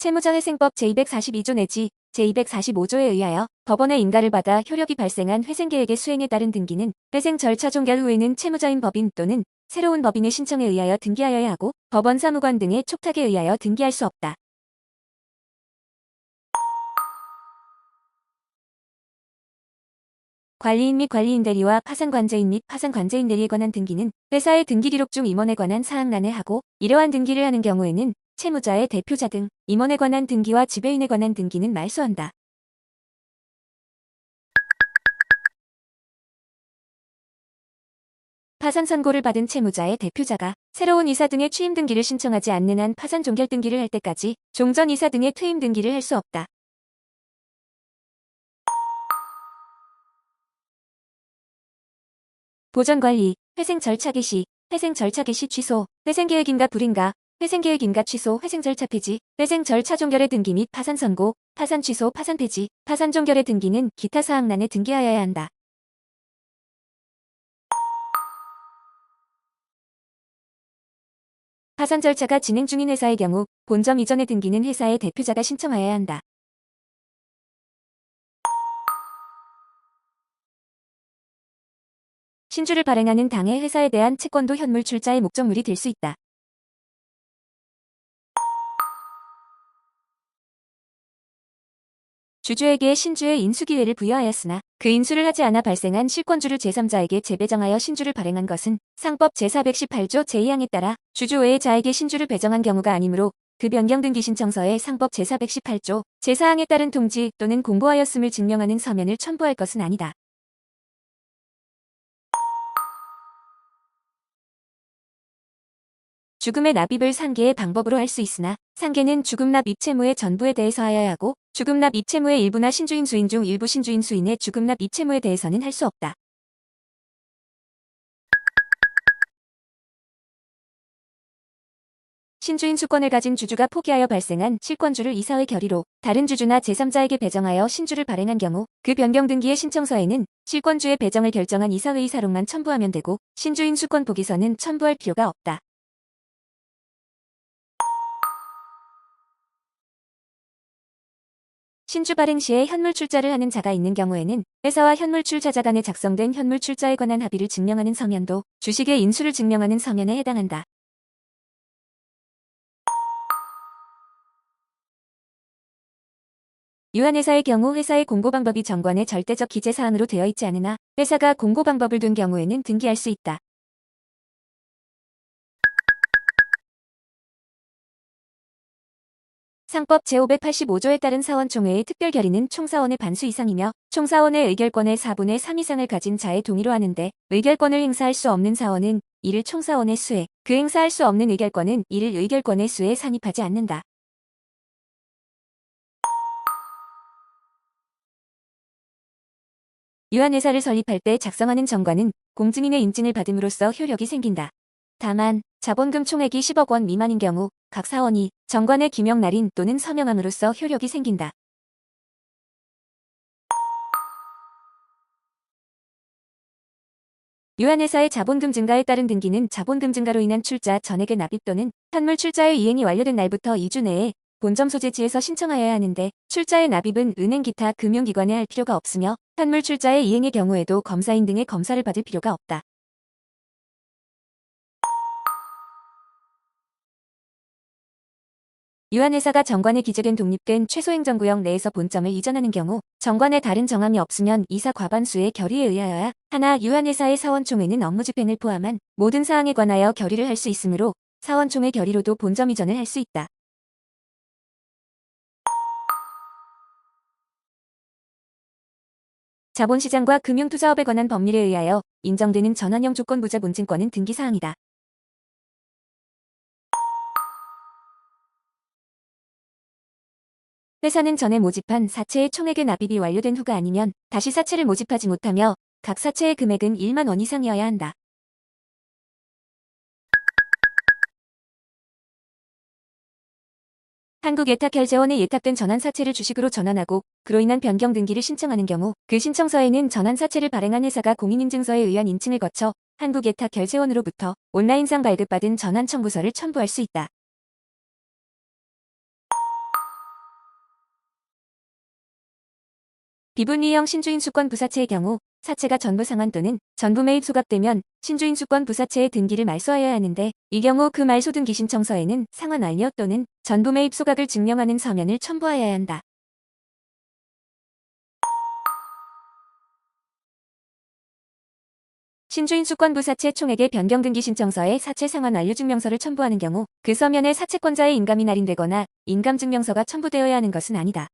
채무자회생법 제242조 내지 제245조에 의하여 법원의 인가를 받아 효력이 발생한 회생계획의 수행에 따른 등기는 회생 절차 종결 후에는 채무자인 법인 또는 새로운 법인의 신청에 의하여 등기하여야 하고 법원 사무관 등의 촉탁에 의하여 등기할 수 없다. 관리인 및 관리인 대리와 파산관제인 및 파산관제인 대리에 관한 등기는 회사의 등기기록 중 임원에 관한 사항란에 하고 이러한 등기를 하는 경우에는 채무자의 대표자 등 임원에 관한 등기와 지배인에 관한 등기는 말소한다. 파산 선고를 받은 채무자의 대표자가 새로운 이사 등의 취임 등기를 신청하지 않는 한 파산 종결 등기를 할 때까지 종전 이사 등의 퇴임 등기를 할 수 없다. 보전관리, 회생 절차 개시, 회생 절차 개시 취소, 회생계획인가 불인가, 회생계획인가 취소, 회생 절차 폐지, 회생 절차 종결의 등기 및 파산 선고, 파산 취소, 파산 폐지, 파산 종결의 등기는 기타 사항란에 등기하여야 한다. 파산 절차가 진행 중인 회사의 경우 본점 이전의 등기는 회사의 대표자가 신청하여야 한다. 신주를 발행하는 당해 회사에 대한 채권도 현물 출자의 목적물이 될 수 있다. 주주에게 신주의 인수기회를 부여하였으나 그 인수를 하지 않아 발생한 실권주를 제3자에게 재배정하여 신주를 발행한 것은 상법 제418조 제2항에 따라 주주 외의 자에게 신주를 배정한 경우가 아니므로 그 변경 등기 신청서에 상법 제418조 제4항에 따른 통지 또는 공고하였음을 증명하는 서면을 첨부할 것은 아니다. 죽음의 납입을 상계의 방법으로 할 수 있으나 상계는 죽음 납입 채무의 전부에 대해서 하여야 하고 죽음 납입 채무의 일부나 신주인 수인 중 일부 신주인 수인의 죽음 납입 채무에 대해서는 할 수 없다. 신주인 수권을 가진 주주가 포기하여 발생한 실권주를 이사회 결의로 다른 주주나 제3자에게 배정하여 신주를 발행한 경우 그 변경 등기의 신청서에는 실권주의 배정을 결정한 이사회의 사록만 첨부하면 되고 신주인 수권 포기서는 첨부할 필요가 없다. 신주 발행 시에 현물 출자를 하는 자가 있는 경우에는 회사와 현물 출자자 간에 작성된 현물 출자에 관한 합의를 증명하는 서면도 주식의 인수를 증명하는 서면에 해당한다. 유한회사의 경우 회사의 공고 방법이 정관의 절대적 기재 사항으로 되어 있지 않으나 회사가 공고 방법을 둔 경우에는 등기할 수 있다. 상법 제585조에 따른 사원총회의 특별 결의는 총사원의 반수 이상이며 총사원의 의결권의 4분의 3 이상을 가진 자의 동의로 하는데 의결권을 행사할 수 없는 사원은 이를 총사원의 수에 그 행사할 수 없는 의결권은 이를 의결권의 수에 산입하지 않는다. 유한회사를 설립할 때 작성하는 정관은 공증인의 인증을 받음으로써 효력이 생긴다. 다만 자본금 총액이 10억 원 미만인 경우 각 사원이 정관의 기명 날인 또는 서명함으로써 효력이 생긴다. 유한회사의 자본금 증가에 따른 등기는 자본금 증가로 인한 출자 전액의 납입 또는 현물 출자의 이행이 완료된 날부터 2주 내에 본점 소재지에서 신청하여야 하는데 출자의 납입은 은행 기타 금융기관에 할 필요가 없으며 현물 출자의 이행의 경우에도 검사인 등의 검사를 받을 필요가 없다. 유한회사가 정관에 기재된 독립된 최소행정구역 내에서 본점을 이전하는 경우 정관에 다른 정함이 없으면 이사 과반수의 결의에 의하여야 하나 유한회사의 사원총회는 업무집행을 포함한 모든 사항에 관하여 결의를 할 수 있으므로 사원총회 결의로도 본점 이전을 할 수 있다. 자본시장과 금융투자업에 관한 법률에 의하여 인정되는 전환형 조건부자 본증권은 등기사항이다. 회사는 전에 모집한 사채의 총액의 납입이 완료된 후가 아니면 다시 사채를 모집하지 못하며 각 사채의 금액은 1만 원 이상이어야 한다. 한국예탁결제원에 예탁된 전환사채를 주식으로 전환하고 그로 인한 변경 등기를 신청하는 경우 그 신청서에는 전환사채를 발행한 회사가 공인인증서에 의한 인증을 거쳐 한국예탁결제원으로부터 온라인상 발급받은 전환청구서를 첨부할 수 있다. 비분리형 신주인수권 부사체의 경우 사체가 전부 상환 또는 전부 매입 소각되면 신주인수권 부사체의 등기를 말소하여야 하는데 이 경우 그 말소 등기 신청서에는 상환 완료 또는 전부 매입 소각을 증명하는 서면을 첨부하여야 한다. 신주인수권 부사체 총액의 변경 등기 신청서에 사체 상환 완료 증명서를 첨부하는 경우 그 서면에 사채권자의 인감이 날인되거나 인감 증명서가 첨부되어야 하는 것은 아니다.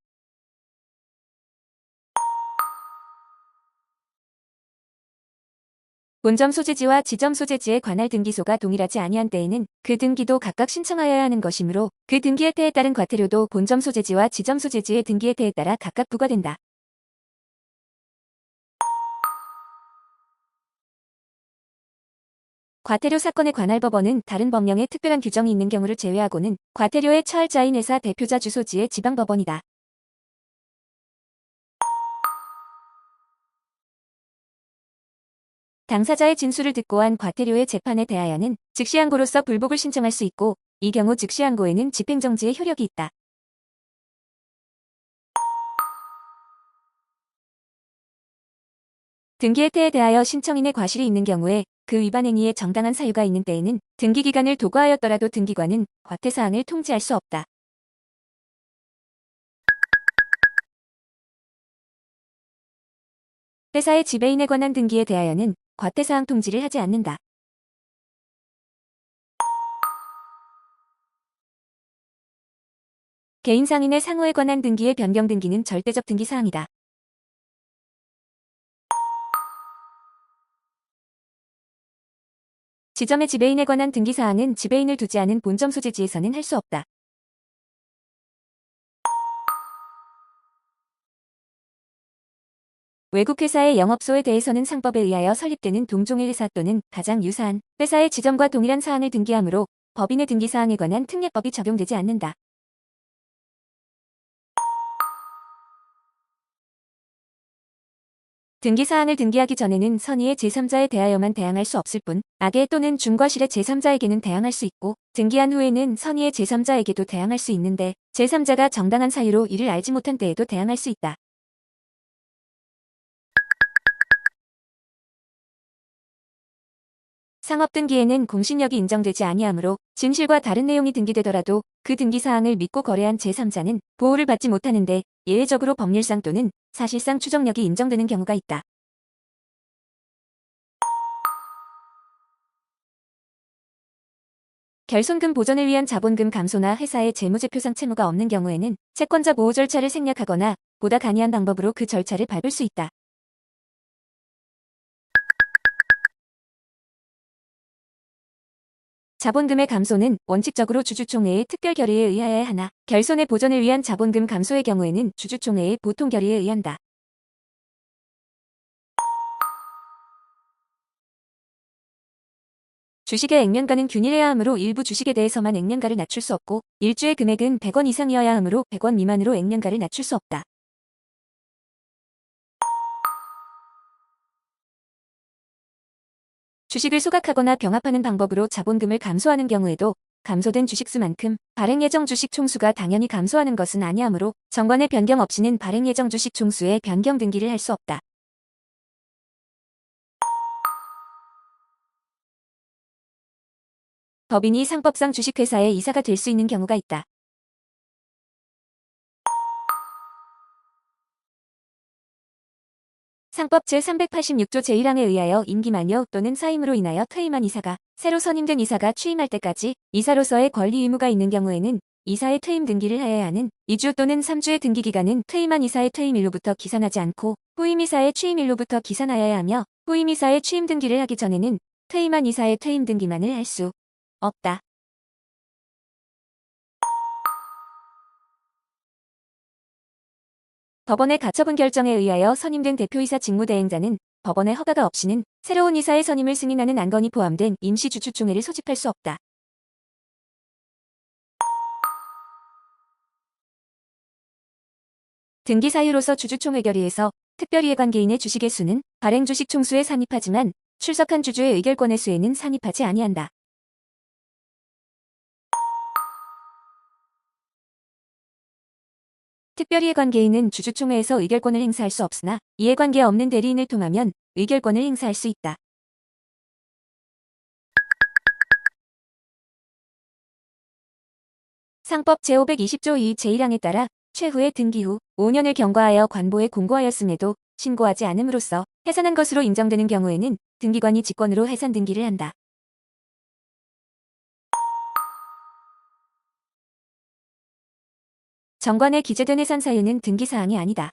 본점 소재지와 지점 소재지의 관할 등기소가 동일하지 아니한 때에는 그 등기도 각각 신청하여야 하는 것이므로 그 등기 혜택에 따른 과태료도 본점 소재지와 지점 소재지의 등기 혜택에 따라 각각 부과된다. 과태료 사건에 관할 법원은 다른 법령에 특별한 규정이 있는 경우를 제외하고는 과태료에 처할 자인 회사 대표자 주소지의 지방법원이다. 당사자의 진술을 듣고 한 과태료의 재판에 대하여는 즉시항고로서 불복을 신청할 수 있고 이 경우 즉시항고에는 집행정지의 효력이 있다. 등기 혜택에 대하여 신청인의 과실이 있는 경우에 그 위반 행위에 정당한 사유가 있는 때에는 등기기간을 도과하였더라도 등기관은 과태사항을 통지할 수 없다. 회사의 지배인에 관한 등기에 대하여는 과태사항 통지를 하지 않는다. 개인 상인의 상호에 관한 등기의 변경 등기는 절대적 등기 사항이다. 지점의 지배인에 관한 등기 사항은 지배인을 두지 않은 본점 소재지에서는 할 수 없다. 외국 회사의 영업소에 대해서는 상법에 의하여 설립되는 동종의 회사 또는 가장 유사한 회사의 지점과 동일한 사항을 등기하므로 법인의 등기 사항에 관한 특례법이 적용되지 않는다. 등기 사항을 등기하기 전에는 선의의 제3자에 대하여만 대항할 수 없을 뿐 악의 또는 중과실의 제3자에게는 대항할 수 있고 등기한 후에는 선의의 제3자에게도 대항할 수 있는데 제3자가 정당한 사유로 이를 알지 못한 때에도 대항할 수 있다. 상업등기에는 공신력이 인정되지 아니하므로 진실과 다른 내용이 등기되더라도 그 등기사항을 믿고 거래한 제3자는 보호를 받지 못하는데 예외적으로 법률상 또는 사실상 추정력이 인정되는 경우가 있다. 결손금 보전을 위한 자본금 감소나 회사의 재무제표상 채무가 없는 경우에는 채권자 보호 절차를 생략하거나 보다 간이한 방법으로 그 절차를 밟을 수 있다. 자본금의 감소는 원칙적으로 주주총회의 특별 결의에 의하여야 하나 결손의 보전을 위한 자본금 감소의 경우에는 주주총회의 보통 결의에 의한다. 주식의 액면가는 균일해야 하므로 일부 주식에 대해서만 액면가를 낮출 수 없고 일주의 금액은 100원 이상이어야 하므로 100원 미만으로 액면가를 낮출 수 없다. 주식을 소각하거나 병합하는 방법으로 자본금을 감소하는 경우에도 감소된 주식수만큼 발행예정 주식 총수가 당연히 감소하는 것은 아니하므로 정관의 변경 없이는 발행예정 주식 총수의 변경 등기를 할 수 없다. 법인이 상법상 주식회사의 이사가 될 수 있는 경우가 있다. 상법 제386조 제1항에 의하여 임기 만료 또는 사임으로 인하여 퇴임한 이사가 새로 선임된 이사가 취임할 때까지 이사로서의 권리 의무가 있는 경우에는 이사의 퇴임 등기를 하여야 하는 2주 또는 3주의 등기기간은 퇴임한 이사의 퇴임일로부터 기산하지 않고 후임이사의 취임일로부터 기산하여야 하며 후임이사의 취임 등기를 하기 전에는 퇴임한 이사의 퇴임 등기만을 할 수 없다. 법원의 가처분 결정에 의하여 선임된 대표이사 직무대행자는 법원의 허가가 없이는 새로운 이사의 선임을 승인하는 안건이 포함된 임시주주총회를 소집할 수 없다. 등기 사유로서 주주총회 결의에서 특별이해관계인의 주식의 수는 발행주식 총수에 산입하지만 출석한 주주의 의결권의 수에는 산입하지 아니한다. 특별이해관계인은 주주총회에서 의결권을 행사할 수 없으나 이해관계 없는 대리인을 통하면 의결권을 행사할 수 있다. 상법 제520조 2 제1항에 따라 최후의 등기 후 5년을 경과하여 관보에 공고하였음에도 신고하지 않음으로써 해산한 것으로 인정되는 경우에는 등기관이 직권으로 해산 등기를 한다. 정관에 기재된 해산 사유는 등기사항이 아니다.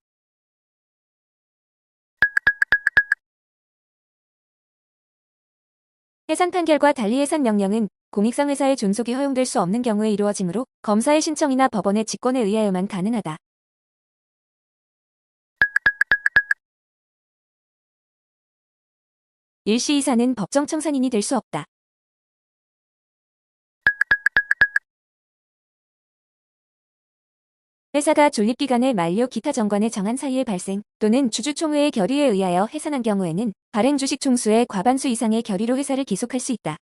해산 판결과 달리 해산 명령은 공익상 회사의 존속이 허용될 수 없는 경우에 이루어지므로 검사의 신청이나 법원의 직권에 의하여만 가능하다. 일시 이사는 법정 청산인이 될 수 없다. 회사가 존립기간의 만료 기타 정관의 정한 사유의 발생 또는 주주총회의 결의에 의하여 해산한 경우에는 발행 주식 총수의 과반수 이상의 결의로 회사를 기속할 수 있다.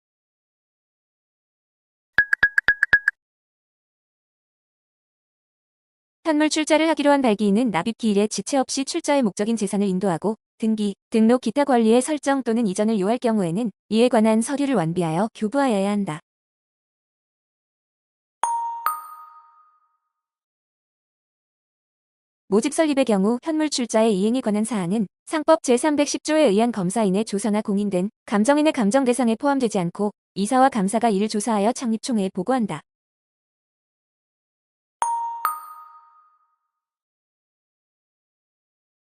현물 출자를 하기로 한 발기인은 납입 기일에 지체 없이 출자의 목적인 재산을 인도하고 등기, 등록 기타 권리의 설정 또는 이전을 요할 경우에는 이에 관한 서류를 완비하여 교부하여야 한다. 모집 설립의 경우 현물 출자의 이행에 관한 사항은 상법 제310조에 의한 검사인의 조서나 공인된 감정인의 감정 대상에 포함되지 않고 이사와 감사가 이를 조사하여 창립총회에 보고한다.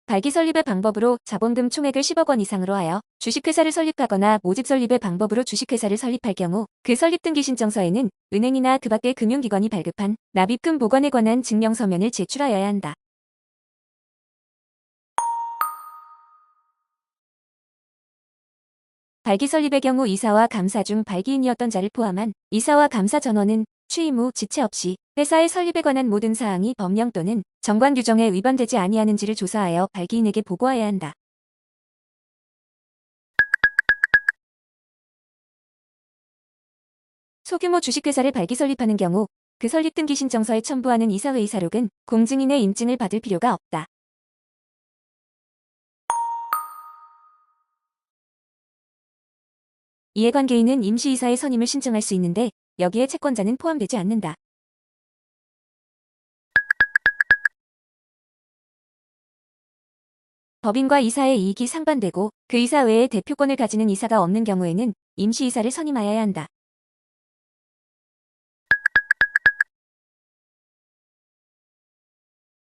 발기 설립의 방법으로 자본금 총액을 10억 원 이상으로 하여 주식회사를 설립하거나 모집 설립의 방법으로 주식회사를 설립할 경우 그 설립 등기 신청서에는 은행이나 그 밖의 금융기관이 발급한 납입금 보관에 관한 증명서면을 제출하여야 한다. 발기 설립의 경우 이사와 감사 중 발기인이었던 자를 포함한 이사와 감사 전원은 취임 후 지체 없이 회사의 설립에 관한 모든 사항이 법령 또는 정관 규정에 위반되지 아니하는지를 조사하여 발기인에게 보고해야 한다. 소규모 주식회사를 발기 설립하는 경우 그 설립 등기 신청서에 첨부하는 이사회의 사록은 공증인의 인증을 받을 필요가 없다. 이해관계인은 임시이사의 선임을 신청할 수 있는데 여기에 채권자는 포함되지 않는다. 법인과 이사의 이익이 상반되고 그 이사 외에 대표권을 가지는 이사가 없는 경우에는 임시이사를 선임하여야 한다.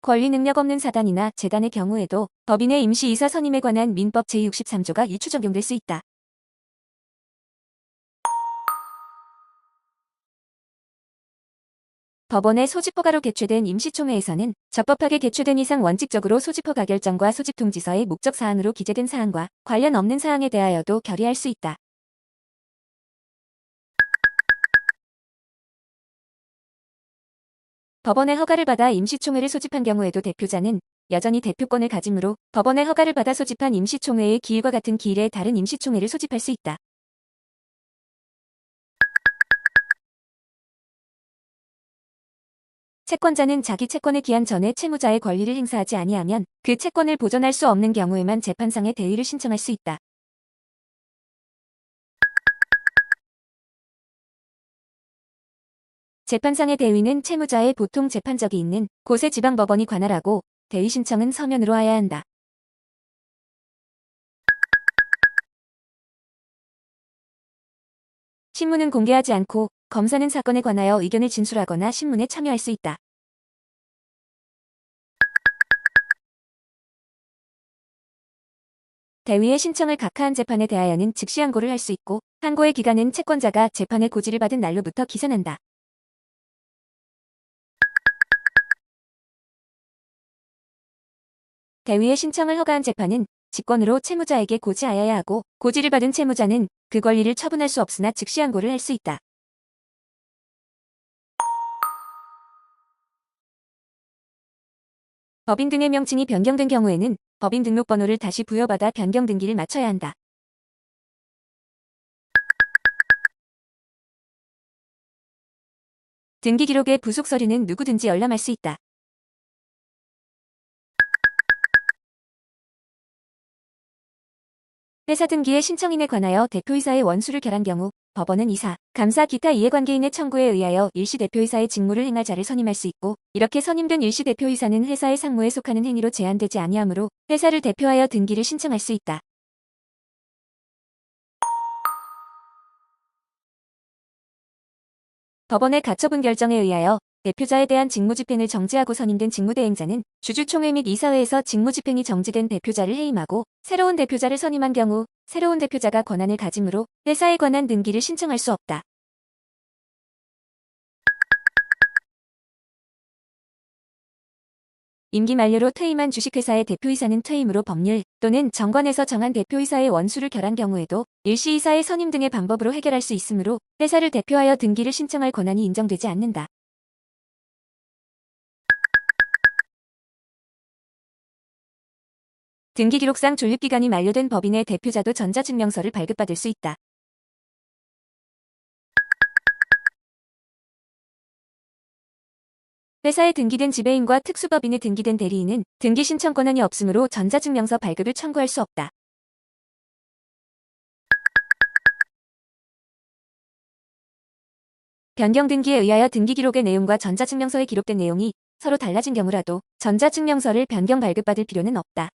권리 능력 없는 사단이나 재단의 경우에도 법인의 임시이사 선임에 관한 민법 제63조가 일추 적용될 수 있다. 법원의 소집허가로 개최된 임시총회에서는 적법하게 개최된 이상 원칙적으로 소집허가 결정과 소집통지서의 목적사항으로 기재된 사항과 관련 없는 사항에 대하여도 결의할 수 있다. 법원의 허가를 받아 임시총회를 소집한 경우에도 대표자는 여전히 대표권을 가지므로 법원의 허가를 받아 소집한 임시총회의 기일과 같은 기일에 다른 임시총회를 소집할 수 있다. 채권자는 자기 채권을 기한 전에 채무자의 권리를 행사하지 아니하면 그 채권을 보전할 수 없는 경우에만 재판상의 대의를 신청할 수 있다. 재판상의 대의는 채무자의 보통 재판적이 있는 곳의 지방법원이 관할하고 대의 신청은 서면으로 하여야 한다. 신문은 공개하지 않고 검사는 사건에 관하여 의견을 진술하거나 신문에 참여할 수 있다. 대위의 신청을 각하한 재판에 대하여는 즉시 항고를 할 수 있고 항고의 기간은 채권자가 재판의 고지를 받은 날로부터 기산한다. 대위의 신청을 허가한 재판은 직권으로 채무자에게 고지하여야 하고 고지를 받은 채무자는 그 권리를 처분할 수 없으나 즉시 항고를 할 수 있다. 법인 등의 명칭이 변경된 경우에는 법인 등록번호를 다시 부여받아 변경 등기를 마쳐야 한다. 등기 기록의 부속 서류는 누구든지 열람할 수 있다. 회사 등기의 신청인에 관하여 대표이사의 원수를 결한 경우 법원은 이사, 감사 기타 이해관계인의 청구에 의하여 일시 대표이사의 직무를 행할 자를 선임할 수 있고 이렇게 선임된 일시 대표이사는 회사의 상무에 속하는 행위로 제한되지 아니하므로 회사를 대표하여 등기를 신청할 수 있다. 법원의 가처분 결정에 의하여 대표자에 대한 직무집행을 정지하고 선임된 직무대행자는 주주총회 및 이사회에서 직무집행이 정지된 대표자를 해임하고 새로운 대표자를 선임한 경우 새로운 대표자가 권한을 가지므로 회사에 관한 등기를 신청할 수 없다. 임기 만료로 퇴임한 주식회사의 대표이사는 퇴임으로 법률 또는 정관에서 정한 대표이사의 원수를 결한 경우에도 일시이사의 선임 등의 방법으로 해결할 수 있으므로 회사를 대표하여 등기를 신청할 권한이 인정되지 않는다. 등기기록상 존립기간이 만료된 법인의 대표자도 전자증명서를 발급받을 수 있다. 회사에 등기된 지배인과 특수법인에 등기된 대리인은 등기 신청 권한이 없으므로 전자증명서 발급을 청구할 수 없다. 변경 등기에 의하여 등기 기록의 내용과 전자증명서에 기록된 내용이 서로 달라진 경우라도 전자증명서를 변경 발급받을 필요는 없다.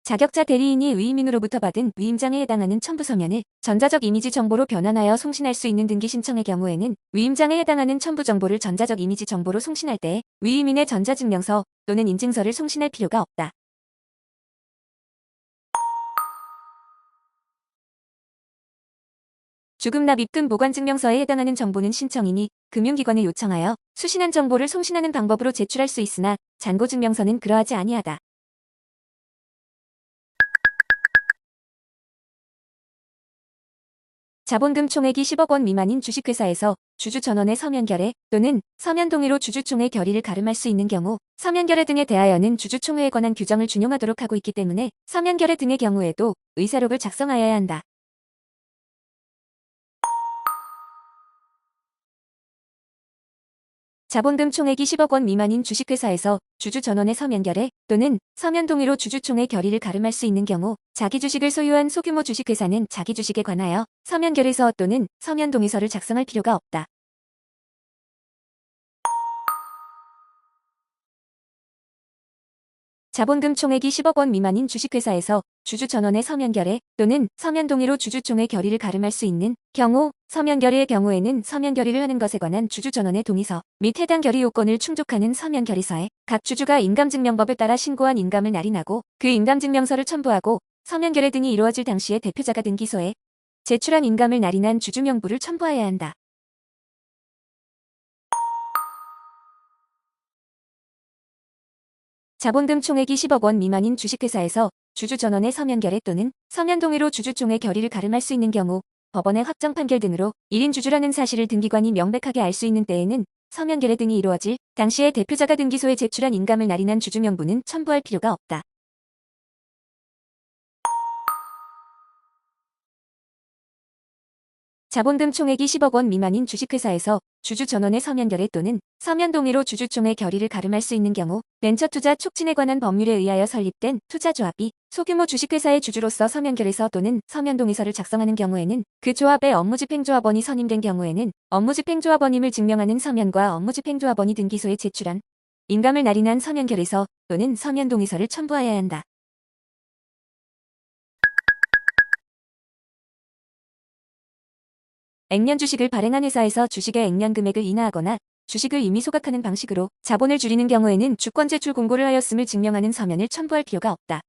자격자 대리인이 위임인으로부터 받은 위임장에 해당하는 첨부 서면을 전자적 이미지 정보로 변환하여 송신할 수 있는 등기 신청의 경우에는 위임장에 해당하는 첨부 정보를 전자적 이미지 정보로 송신할 때 위임인의 전자증명서 또는 인증서를 송신할 필요가 없다. 주금 납입금 보관증명서에 해당하는 정보는 신청인이 금융기관에 요청하여 수신한 정보를 송신하는 방법으로 제출할 수 있으나 잔고증명서는 그러하지 아니하다. 자본금 총액이 10억 원 미만인 주식회사에서 주주 전원의 서면 결의 또는 서면 동의로 주주총회 결의를 가름할 수 있는 경우 서면 결의 등에 대하여는 주주총회에 관한 규정을 준용하도록 하고 있기 때문에 서면 결의 등의 경우에도 의사록을 작성하여야 한다. 자본금 총액이 10억 원 미만인 주식회사에서 주주 전원의 서면 결의 또는 서면 동의로 주주총회 결의를 가름할 수 있는 경우 자기 주식을 소유한 소규모 주식회사는 자기 주식에 관하여 서면 결의서 또는 서면 동의서를 작성할 필요가 없다. 자본금 총액이 10억 원 미만인 주식회사에서 주주 전원의 서면 결의 또는 서면 동의로 주주총회 결의를 가름할 수 있는 경우 서면 결의의 경우에는 서면 결의를 하는 것에 관한 주주 전원의 동의서 및 해당 결의 요건을 충족하는 서면 결의서에 각 주주가 인감증명법에 따라 신고한 인감을 날인하고 그 인감증명서를 첨부하고 서면 결의 등이 이루어질 당시에 대표자가 등기소에 제출한 인감을 날인한 주주 명부를 첨부해야 한다. 자본금 총액이 10억 원 미만인 주식회사에서 주주 전원의 서면 결의 또는 서면 동의로 주주총회 결의를 가름할 수 있는 경우 법원의 확정 판결 등으로 1인 주주라는 사실을 등기관이 명백하게 알 수 있는 때에는 서면 결의 등이 이루어질 당시에 대표자가 등기소에 제출한 인감을 날인한 주주 명부는 첨부할 필요가 없다. 자본금 총액이 10억 원 미만인 주식회사에서 주주 전원의 서면 결의 또는 서면 동의로 주주총회 결의를 가름할 수 있는 경우 벤처투자 촉진에 관한 법률에 의하여 설립된 투자조합이 소규모 주식회사의 주주로서 서면 결의서 또는 서면 동의서를 작성하는 경우에는 그 조합의 업무집행조합원이 선임된 경우에는 업무집행조합원임을 증명하는 서면과 업무집행조합원이 등기소에 제출한 인감을 날인한 서면 결의서 또는 서면 동의서를 첨부하여야 한다. 액면 주식을 발행한 회사에서 주식의 액면 금액을 인하하거나 주식을 임의 소각하는 방식으로 자본을 줄이는 경우에는 주권 제출 공고를 하였음을 증명하는 서면을 첨부할 필요가 없다.